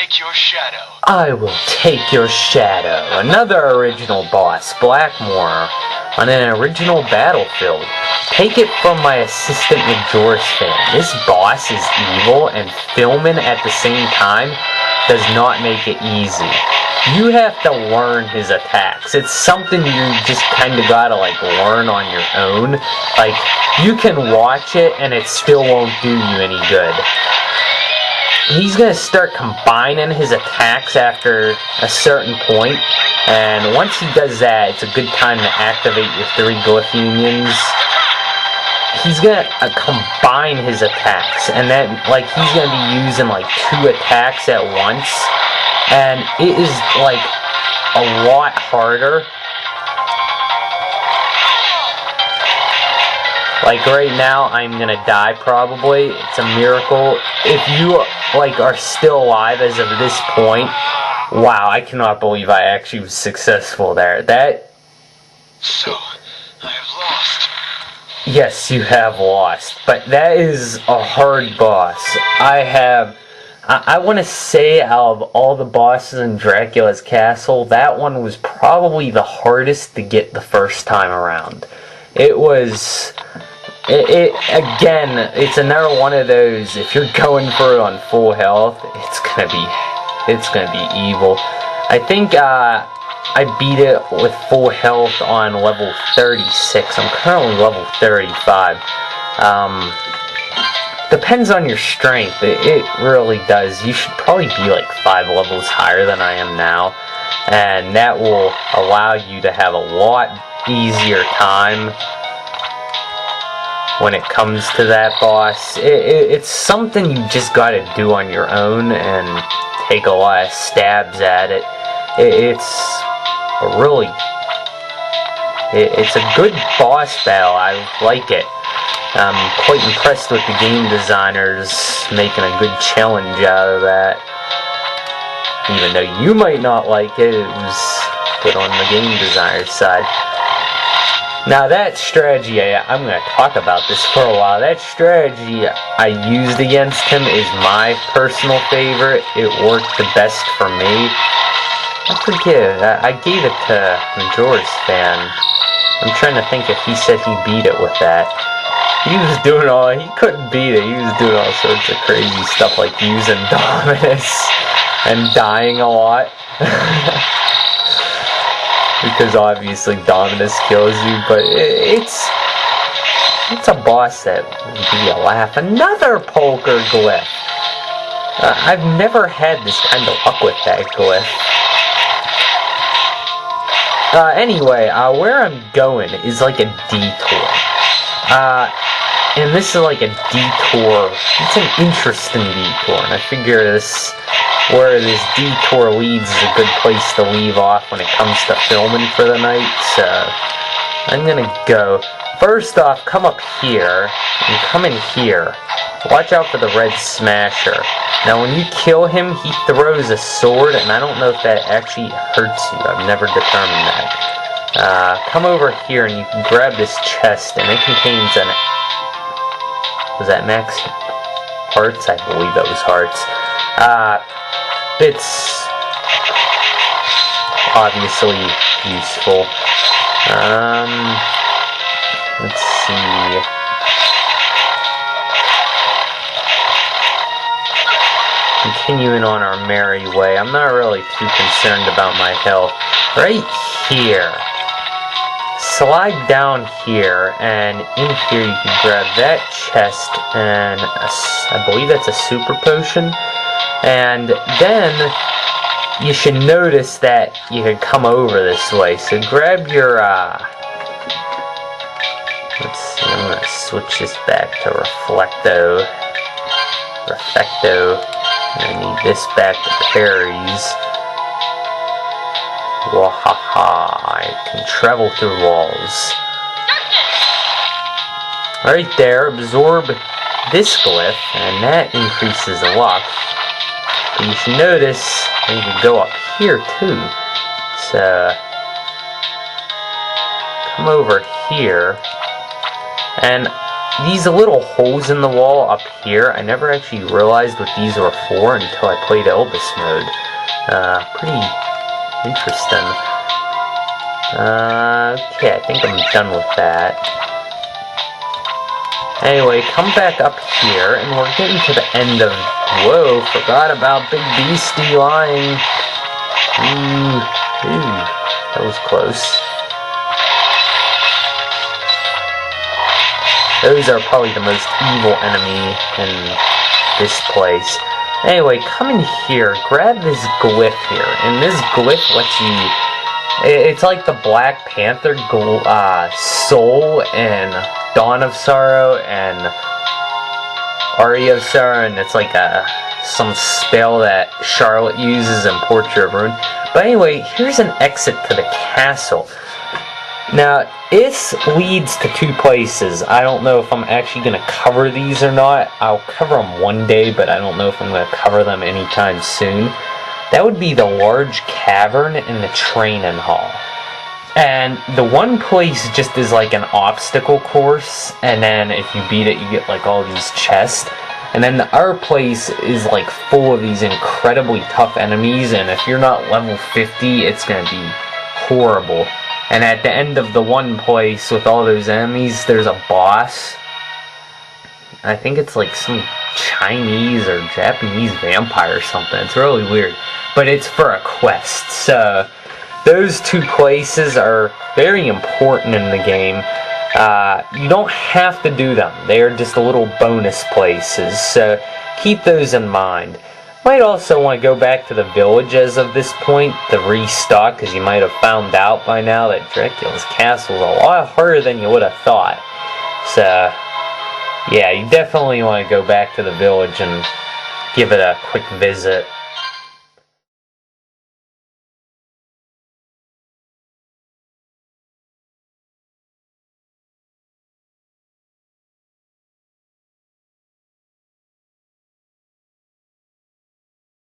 take your shadow. I will take your shadow. Another original boss, Blackmore, on an original battlefield. Take it from my assistant Majora's fan. This boss is evil, and filming at the same time does not make it easy. You have to learn his attacks. It's something you just kind of gotta like learn on your own. Like, you can watch it and it still won't do you any good. He's gonna start combining his attacks after a certain point, and once he does that, it's a good time to activate your 3 glyph unions. He's gonna combine his attacks, and then like he's gonna be using like 2 attacks at once, and it is like a lot harder. Like right now, I'm gonna die probably. It's a miracle. If you like are still alive as of this point, wow! I cannot believe I actually was successful there. So, I have lost. Yes, you have lost, but that is a hard boss. I want to say out of all the bosses in Dracula's castle, that one was probably the hardest to get the first time around. It was... Again, it's another one of those, if you're going for it on full health, it's gonna be evil. I think, I beat it with full health on level 36. I'm currently level 35. Depends on your strength. It really does. You should probably be like 5 levels higher than I am now. And that will allow you to have a lot easier time when it comes to that boss. It's something you just gotta do on your own and take a lot of stabs at it. It's a good boss battle. I like it. I'm quite impressed with the game designers making a good challenge out of that. Even though you might not like it, it was good on the game designer's side. Now that strategy, I'm going to talk about this for a while. That strategy I used against him is my personal favorite. It worked the best for me. I forget, I gave it to Majora's fan. I'm trying to think if he said he beat it with that. He couldn't beat it. He was doing all sorts of crazy stuff like using Dominus and dying a lot. Because obviously Dominus kills you, but it's a boss that will give you a laugh. Another poker glyph. I've never had this kind of luck with that glyph. Anyway, where I'm going is like a detour. And this is like a detour. It's an interesting detour, and I figure where this detour leads is a good place to leave off when it comes to filming for the night. So I'm gonna go. First off, come up here and come in here. Watch out for the red smasher. Now when you kill him, he throws a sword, and I don't know if that actually hurts you. I've never determined that. Come over here and you can grab this chest, and it contains an... Was that max hearts? I believe that was hearts. It's obviously useful. Let's see. Continuing on our merry way. I'm not really too concerned about my health. Right here. Slide down here, and in here you can grab that chest, and I believe that's a super potion. And then you should notice that you can come over this way. So grab your, let's see, I'm going to switch this back to Reflecto. I need this back to parries. Wahaha, I can travel through walls. Right there, absorb this glyph, and that increases luck. But you should notice you can go up here too. So come over here, and these little holes in the wall up here, I never actually realized what these were for until I played Elvis mode. Pretty interesting. Okay, I think I'm done with that. Anyway, come back up here, and we're getting to the end of... Whoa, forgot about Big Beastie lying. Ooh, that was close. Those are probably the most evil enemy in this place. Anyway, come in here, grab this glyph here, and this glyph lets you... It's like the Black Panther soul and Dawn of Sorrow and Aria of Sorrow, and it's like some spell that Charlotte uses in Portrait of Ruin. But anyway, here's an exit to the castle. Now, this leads to two places. I don't know if I'm actually going to cover these or not. I'll cover them one day, but I don't know if I'm going to cover them anytime soon. That would be the large cavern and the training hall. And the one place just is like an obstacle course, and then if you beat it, you get like all these chests. And then the other place is like full of these incredibly tough enemies, and if you're not level 50, it's going to be horrible. And at the end of the one place with all those enemies, there's a boss. I think it's like some Chinese or Japanese vampire or something. It's really weird. But it's for a quest. So those two places are very important in the game. You don't have to do them. They are just little bonus places. So keep those in mind. Might also want to go back to the village as of this point to restock, because you might have found out by now that Dracula's castle is a lot harder than you would have thought. So, yeah, you definitely want to go back to the village and give it a quick visit.